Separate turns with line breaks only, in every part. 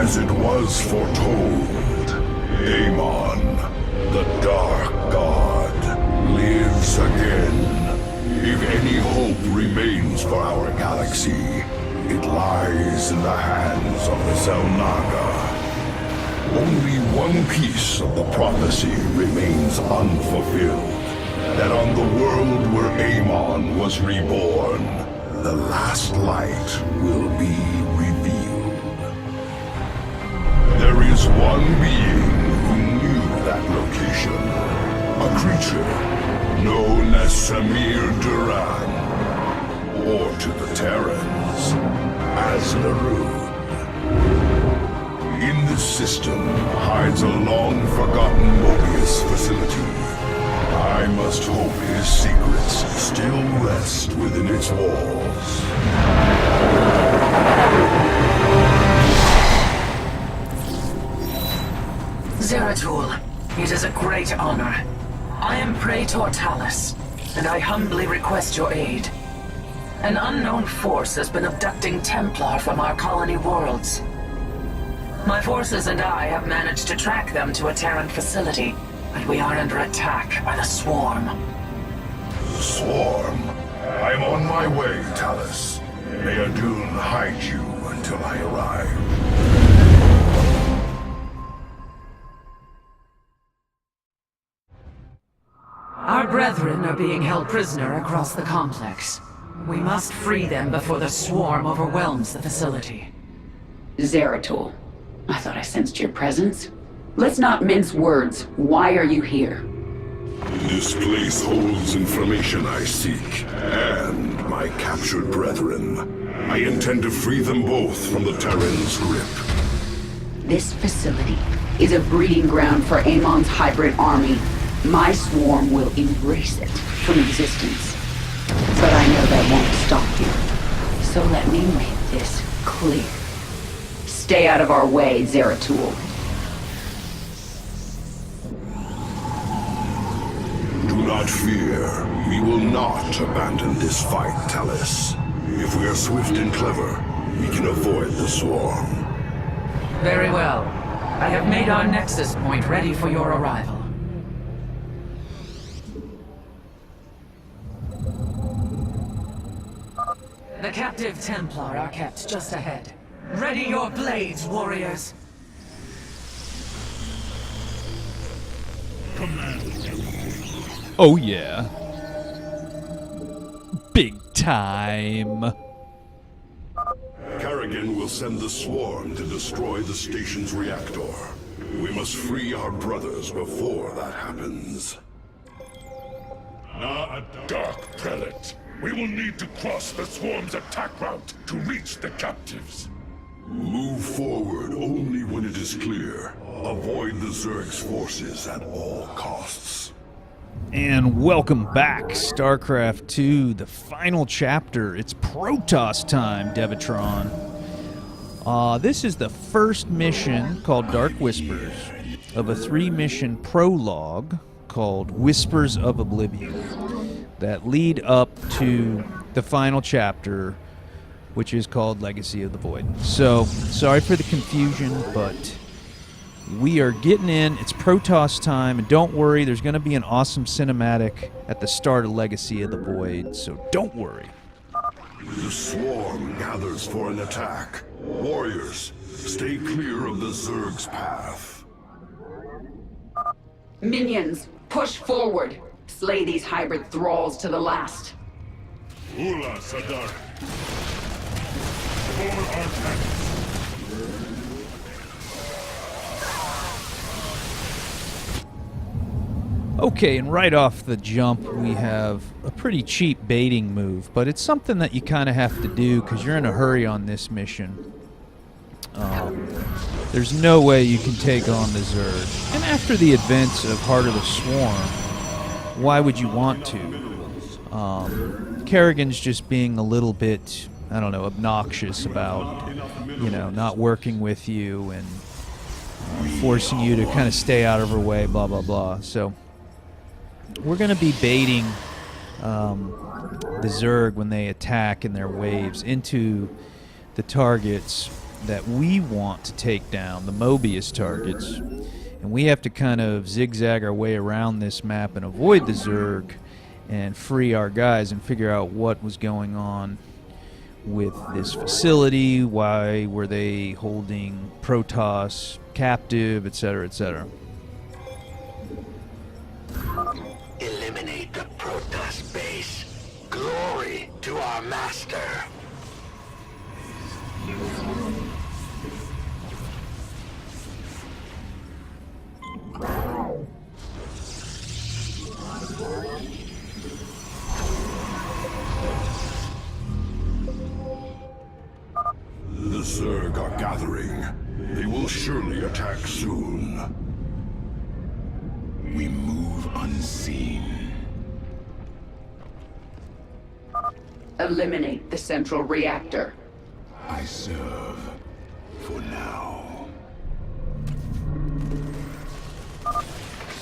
As it was foretold, Amon, the Dark God, lives again. If any hope remains for our galaxy, it lies in the hands of the Zelnaga. Only one piece of the prophecy remains unfulfilled. That on the world where Amon was reborn, the last light will be revealed. There is one being who knew that location. A creature known as Samir Duran, or to the Terrans, as Larun. In this system hides a long-forgotten Mobius facility. I must hope his secrets still rest within its walls.
Zeratul, it is a great honor. I am Praetor Talus, and I humbly request your aid. An unknown force has been abducting Templar from our colony worlds. My forces and I have managed to track them to a Terran facility, but we are under attack by the Swarm.
The Swarm? I'm on my way, Talus. May Adun hide you until I arrive.
Our brethren are being held prisoner across the complex. We must free them before the Swarm overwhelms the facility.
Zeratul, I thought I sensed your presence. Let's not mince words. Why are you here?
This place holds information I seek, and my captured brethren. I intend to free them both from the Terran's grip.
This facility is a breeding ground for Amon's hybrid army. My swarm will erase it from existence. But I know that won't stop you. So let me make this clear. Stay out of our way, Zeratul.
Do not fear. We will not abandon this fight, Talus. If we are swift and clever, we can avoid the Swarm.
Very well. I have made our Nexus point ready for your arrival. The captive Templar are kept just ahead. Ready your blades, warriors!
Oh yeah. Big time.
Kerrigan will send the Swarm to destroy the station's reactor. We must free our brothers before that happens.
Now a dark prelate. We will need to cross the Swarm's attack route to reach the captives.
Move forward only when it is clear. Avoid the Zerg's forces at all costs.
And welcome back, StarCraft 2, the final chapter. It's Protoss time, Devatron. This is the first mission called Dark Whispers of a 3-mission prologue called Whispers of Oblivion that lead up to the final chapter, which is called Legacy of the Void. So, sorry for the confusion, but we are getting in. It's Protoss time, and don't worry, there's going to be an awesome cinematic at the start of Legacy of the Void, so don't worry.
The Swarm gathers for an attack. Warriors, stay clear of the Zerg's path.
Minions, push forward. Slay these hybrid thralls to the last.
Ula Sadar. For our tanks.
Okay, and right off the jump, we have a pretty cheap baiting move, but it's something that you kind of have to do because you're in a hurry on this mission. There's no way you can take on the Zerg. And after the events of Heart of the Swarm, why would you want to? Kerrigan's just being a little bit, I don't know, obnoxious about, you know, not working with you and forcing you to kind of stay out of her way, blah, blah, blah. So we're going to be baiting the Zerg when they attack in their waves into the targets that we want to take down, the Mobius targets. And we have to kind of zigzag our way around this map and avoid the Zerg and free our guys and figure out what was going on with this facility, why were they holding Protoss captive, etc., etc.
Eliminate the Protoss base. Glory to our master.
The Zerg are gathering. They will surely attack soon. We move unseen.
Eliminate the central reactor.
I serve for now.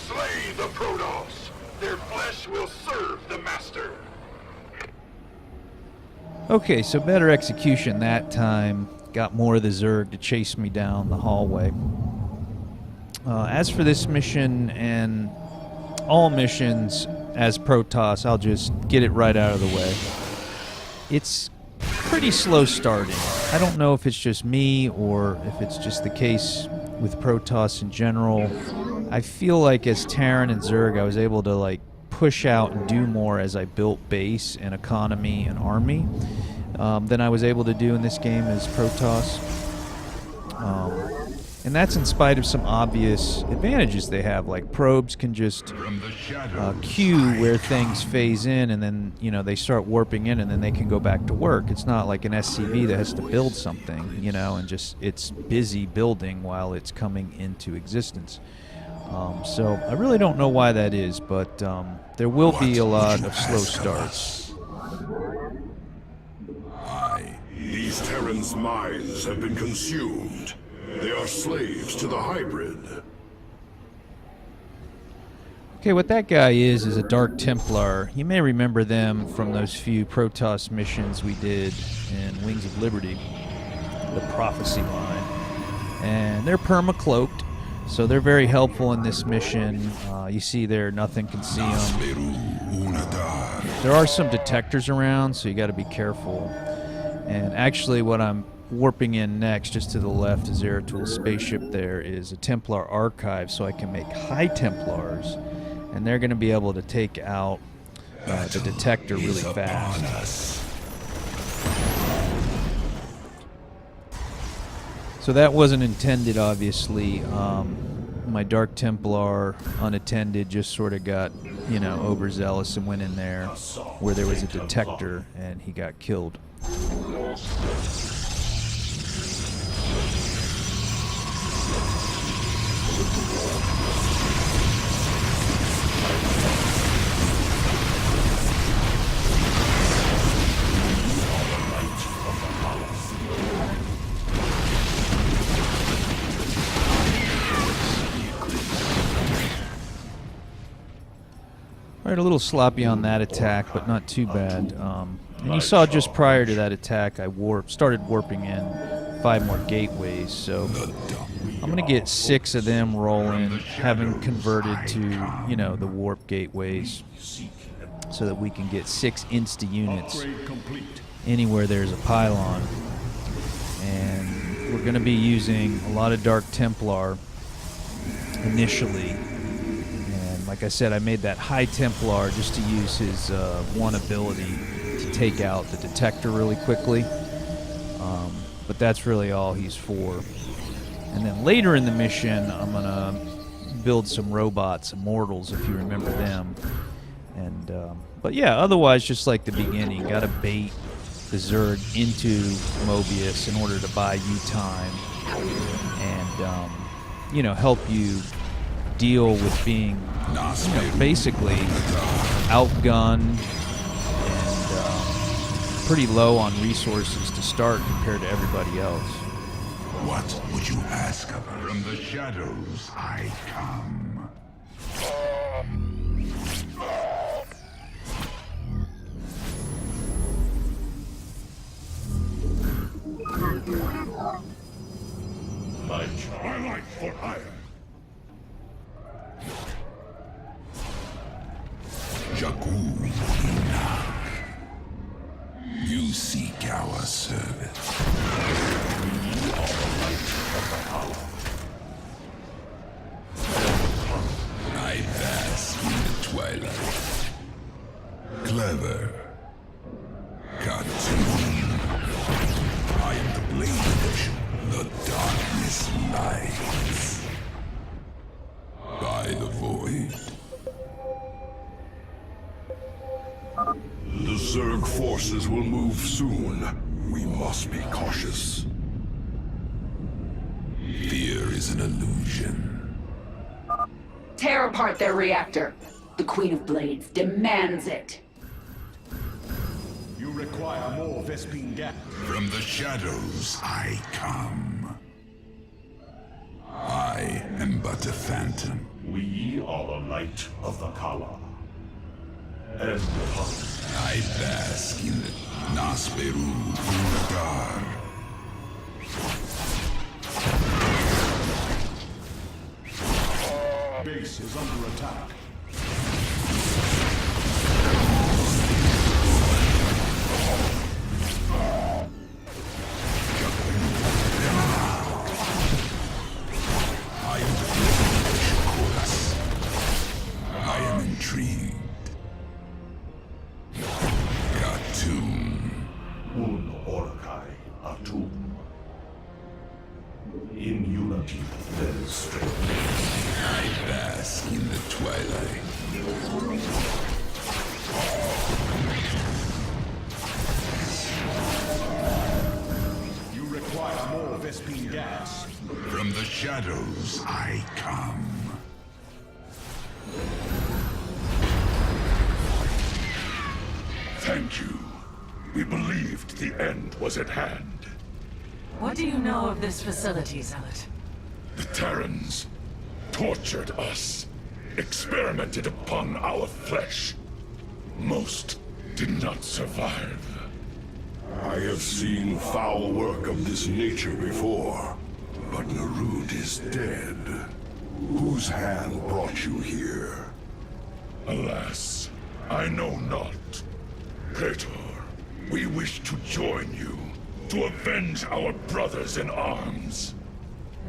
Slay the Protoss! Their flesh will serve the Master!
Okay, so better execution that time. Got more of the Zerg to chase me down the hallway. As for this mission and all missions as Protoss, I'll just get it right out of the way. It's pretty slow starting. I don't know if it's just me or if it's just the case with Protoss in general. I feel like as Terran and Zerg, I was able to like push out and do more as I built base and economy and army than I was able to do in this game as Protoss. And that's in spite of some obvious advantages they have, like probes can just queue where things phase in, and then they start warping in, and then they can go back to work. It's not like an SCV that has to build something, and just it's busy building while it's coming into existence. So I really don't know why that is, but there will be a lot of slow starts.
These Terrans' minds have been consumed. They are slaves to the hybrid.
Okay, what that guy is a Dark Templar. You may remember them from those few Protoss missions we did in Wings of Liberty, the Prophecy line. And they're perma-cloaked, so they're very helpful in this mission. You see there, nothing can see them. There are some detectors around, so you got to be careful. And actually what I'm warping in next, just to the left, is Zeratul spaceship there, is a Templar archive, so I can make High Templars, and they're going to be able to take out the detector really fast. So that wasn't intended, obviously. My Dark Templar, unattended, just sort of got, overzealous and went in there where there was a detector, and he got killed. Alright, a little sloppy on that attack, but not too bad. And you saw just prior to that attack, I started warping in 5 more gateways, so I'm going to get 6 of them rolling, having converted to, the warp gateways, so that we can get 6 insta units anywhere there's a pylon. And we're going to be using a lot of Dark Templar initially. And like I said, I made that High Templar just to use his one ability to take out the detector really quickly. But that's really all he's for. And then later in the mission, I'm going to build some robots, Immortals, if you remember them. And but yeah, otherwise, just like the beginning, got to bait the Zerg into Mobius in order to buy you time and, help you deal with being, basically outgunned and pretty low on resources to start compared to everybody else.
What would you ask of her? From the shadows I come.
My life for hire.
Jakku, you seek our service. I bask in the twilight. Clever. Cartoon. I am the blade which the darkness lights. By the void. The Zerg forces will move soon. We must be cautious. Fear is an illusion.
Tear apart their reactor. The Queen of Blades demands it.
You require more Vespine gas.
From the shadows I come. I am but a phantom.
We are the light of the Kala. And
I bask in the Nasperu Uragar.
Base is under attack.
I am the British chorus. I am intrigued. Cartoon.
Un Orakai Atum. In unity, there is strength.
I bask in the twilight.
You require more Vespine gas.
From the shadows I come.
Thank you. We believed the end was at hand.
What do you know of this facility, Zealot?
The Terrans tortured us, experimented upon our flesh. Most did not survive. I have seen foul work of this nature before, but Narud is dead. Whose hand brought you here? Alas, I know not. Praetor, we wish to join you, to avenge our brothers in arms.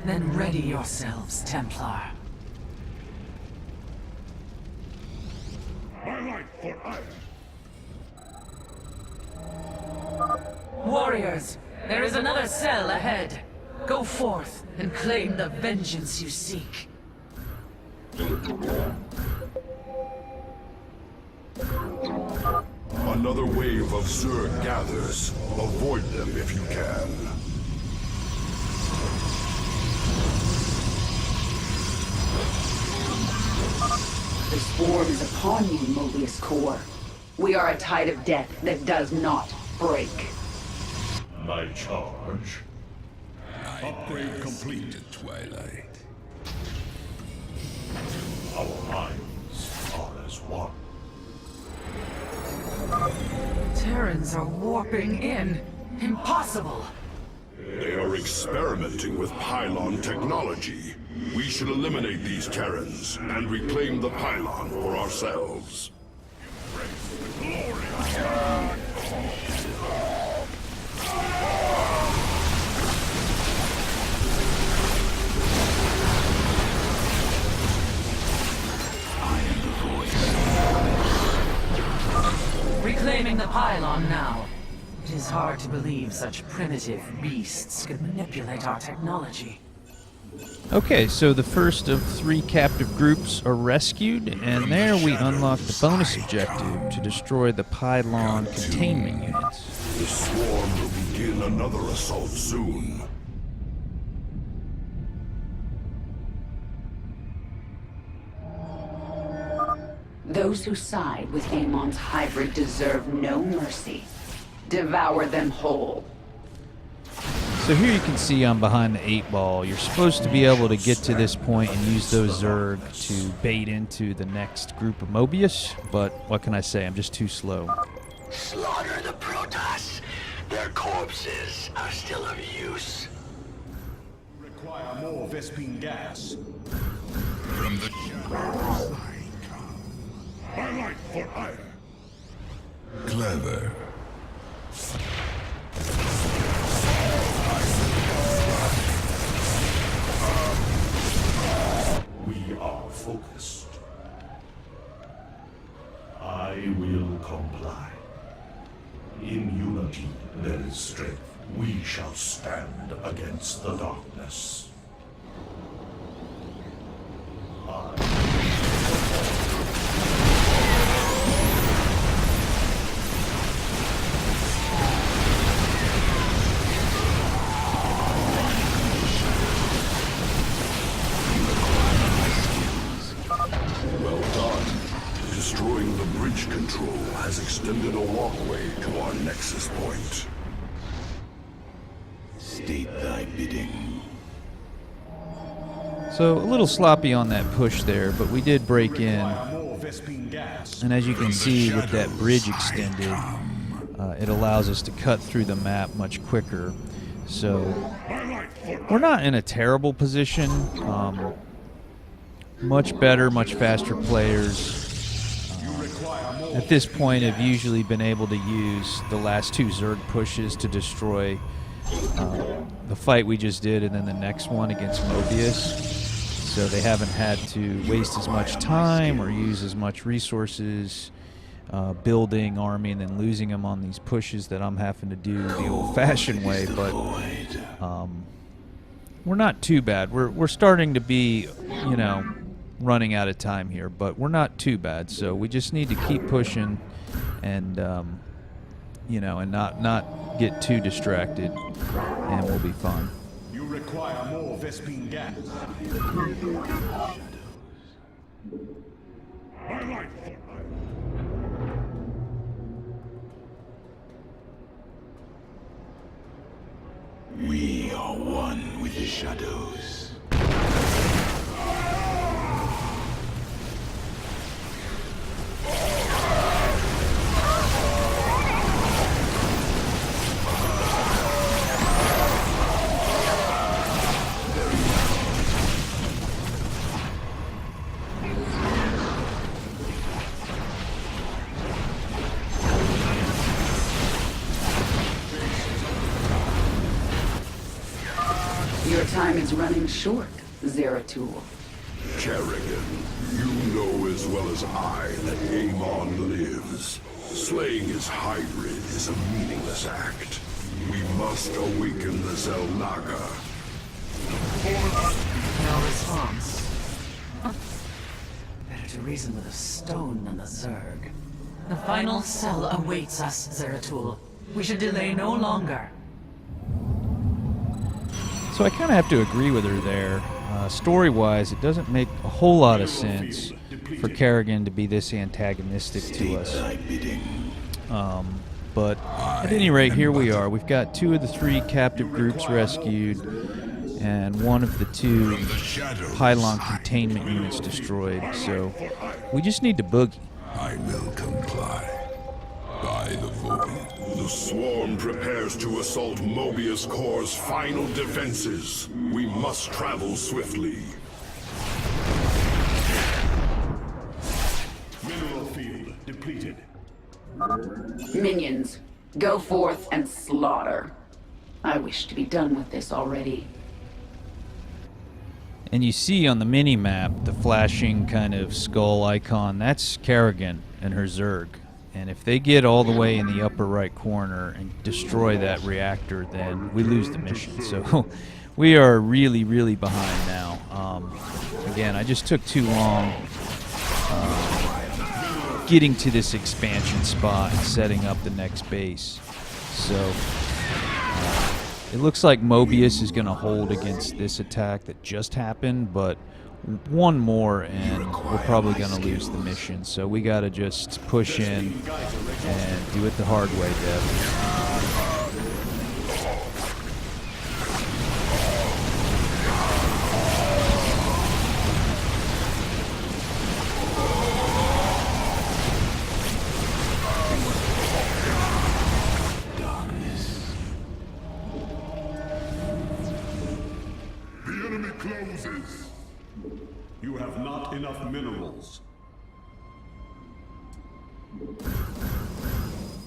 Then ready yourselves, Templar.
My life for iron.
Warriors, there is another cell ahead. Go forth and claim the vengeance you seek.
Another wave of Zerg gathers. Avoid them if you can.
The swarm is upon you, Mobius Core. We are a tide of death that does not break.
My charge.
Upgrade complete.
The twilight.
Our minds are as one.
Terrans are warping in. Impossible!
They are experimenting with pylon technology. We should eliminate these Terrans and reclaim the pylon for ourselves.
Reclaiming the pylon now. It is hard to believe such primitive beasts could manipulate our technology.
Okay, so the first of 3 captive groups are rescued, and there we unlock the bonus objective to destroy the pylon containment units.
The swarm will begin another assault soon.
Those who side with Amon's hybrid deserve no mercy. Devour them whole.
So here you can see I'm behind the 8-ball. You're supposed to be able to get to this point and use those Zerg to bait into the next group of Mobius, but what can I say? I'm just too slow.
Slaughter the Protoss. Their corpses are still of use.
Require Vespene gas.
From the shadows I come.
My life for ire.
Clever.
We are focused. I will comply. In unity there is strength. We shall stand against the darkness.
Well done. Destroying the bridge control has extended a walkway to our nexus point. State thy bidding.
So a little sloppy on that push there, but we did break in.
More Vespene gas.
And as you can see with that bridge extended, it allows us to cut through the map much quicker. So we're not in a terrible position. Much better, much faster players. At this point, have usually been able to use the last two Zerg pushes to destroy the fight we just did and then the next one against Mobius. So they haven't had to waste as much time or use as much resources building army and then losing them on these pushes that I'm having to do the old-fashioned way. But we're not too bad. We're starting to be, you know, running out of time here, but we're not too bad. So we just need to keep pushing and you know, and not get too distracted, and we'll be fine.
You require more Vespene gas.
My life for ire.
We are one with the shadows.
Your time is running short, Zeratul.
Kerrigan, you know as well as I that Amon lives. Slaying his hybrid is a meaningless act. We must awaken the Zelnaga.
No response. Huh. Better to reason with a stone than the Zerg. The final cell awaits us, Zeratul. We should delay no longer.
So I kind of have to agree with her there. Story-wise, it doesn't make a whole lot of sense for Kerrigan to be this antagonistic to us. But at any rate, here we are. We've got 2 of the 3 captive groups rescued, and 1 of the 2 pylon containment units destroyed. So we just need to boogie.
I will comply. By the vote. The swarm prepares to assault Mobius Core's final defenses. We must travel swiftly.
Mineral field depleted.
Minions, go forth and slaughter. I wish to be done with this already.
And you see on the mini-map the flashing kind of skull icon. That's Kerrigan and her Zerg. And if they get all the way in the upper right corner and destroy that reactor, then we lose the mission. So we are really, really behind now. Again, I just took too long getting to this expansion spot and setting up the next base. So it looks like Mobius is going to hold against this attack that just happened, but one more and we're probably going to lose the mission. So we got to just push in and do it the hard way, Dev.
The enemy closes.
You have not enough minerals.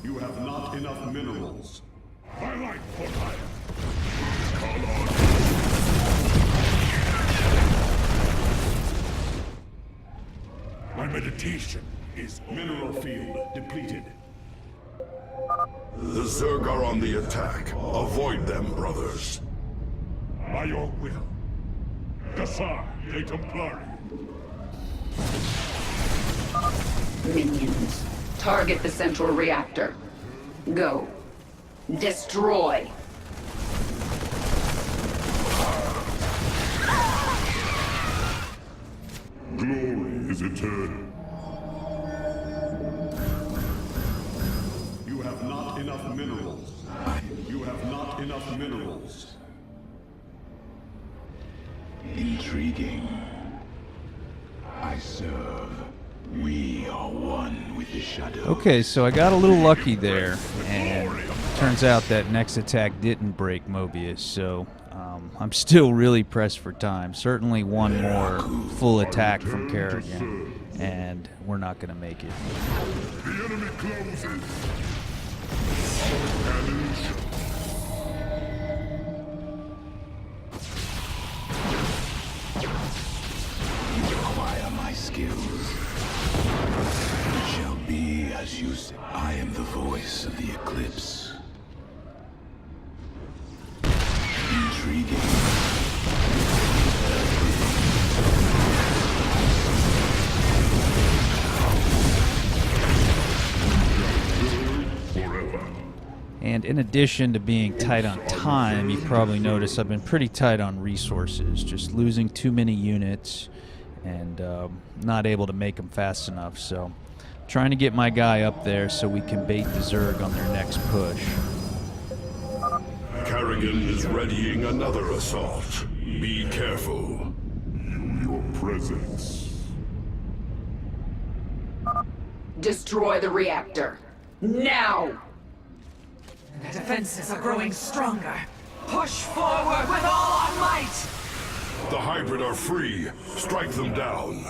You have not enough minerals.
I like for hire. Call on. My meditation is
Mineral field depleted.
The Zerg are on the attack. Avoid them, brothers.
by your will. Gassar de Templari.
Minions, target the central reactor. Go. Destroy.
Glory is eternal.
You have not enough minerals. You have not enough minerals.
Intriguing. I serve. We are one with the shadow.
Okay, so I got a little lucky there, and turns out that next attack didn't break Mobius, so I'm still really pressed for time. Certainly one more full attack from Kerrigan, and we're not going to make it.
The enemy closes. Our cannon shall
Acquire my skills. It shall be as you say. I am the voice of the eclipse. Intriguing.
forever.
And in addition to being tight on time, you probably noticed I've been pretty tight on resources, just losing too many units and not able to make them fast enough. So trying to get my guy up there so we can bait the Zerg on their next push.
Kerrigan is readying another assault. Be careful.
Your presence.
Destroy the reactor. Now!
The defenses are growing stronger. Push forward with all our might!
The hybrid are free. Strike them down.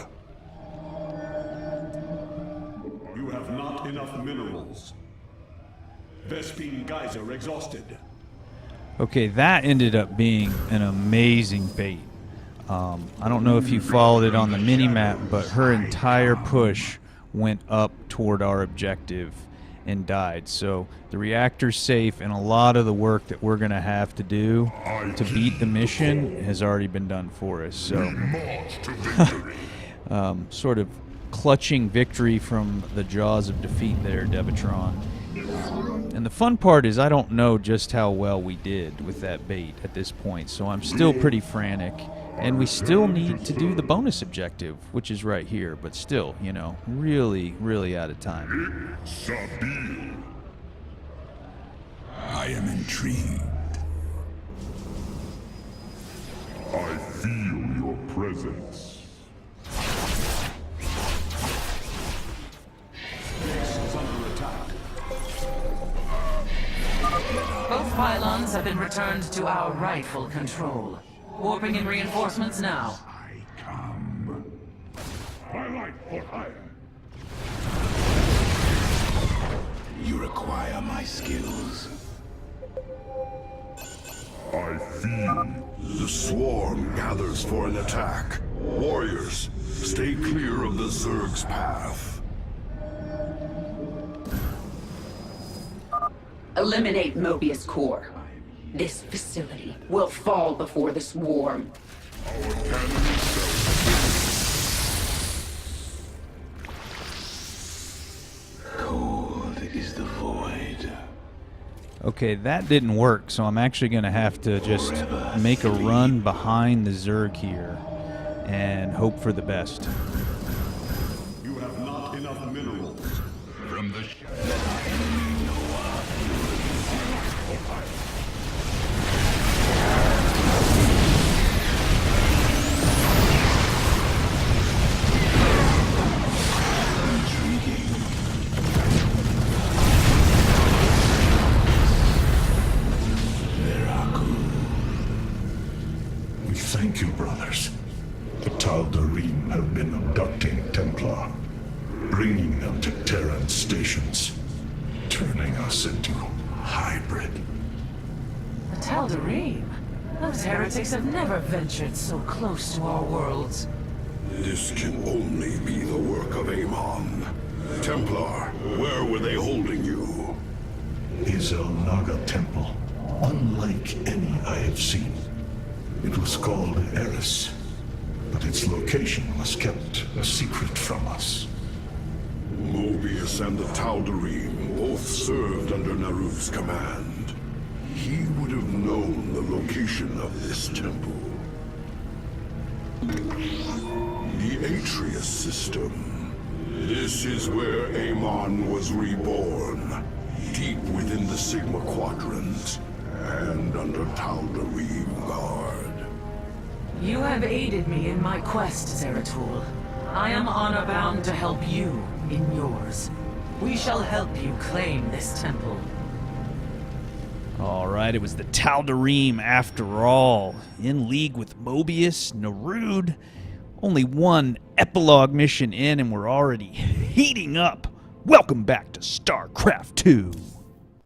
You have not enough minerals. Vespine geyser exhausted.
Okay, that ended up being an amazing bait. I don't know if you followed it on the mini-map, but her entire push went up toward our objective and died. So the reactor's safe, and a lot of the work that we're going to have to do to beat the mission has already been done for us. So
March to victory.
sort of clutching victory from the jaws of defeat there, Devatron. And the fun part is I don't know just how well we did with that bait at this point, so I'm still pretty frantic. And we still need to do the bonus objective, which is right here, but still, you know, really, really out of time.
Sabil.
I am intrigued.
I feel your presence.
Base is under attack.
Both pylons have been returned to our rightful control. Warping in reinforcements now.
I come. I like for hire.
You require my skills.
I feel.
The swarm gathers for an attack. Warriors, stay clear of the Zerg's path.
Eliminate Mobius Core. This facility will fall before the swarm.
Our cannon shall.
Cold is the void.
Okay, that didn't work, so I'm actually going to have to just make a run behind the Zerg here and hope for the best.
You have not enough minerals.
From the shadow.
We thank you, brothers. The Tal'Darim have been abducting Templar, bringing them to Terran stations, turning us into hybrid.
The Tal'Darim? Those heretics have never ventured so close to our worlds.
This can only be the work of Amon. Templar, where were they holding you?
Izel Naga Temple, unlike any I have seen. It was called Eris, but its location was kept a secret from us.
Mobius and the Tal'Darim both served under Naruf's command. He would have known the location of this temple. The Atreus system. This is where Amon was reborn, deep within the Sigma Quadrant, and under Tal'Darim guard.
You have aided me in my quest, Zeratul. I am honor-bound to help you in yours. We shall help you claim this temple.
All right, it was the Tal'Darim after all, in league with Mobius, Narud. Only one epilogue mission in, and we're already heating up. Welcome back to StarCraft 2.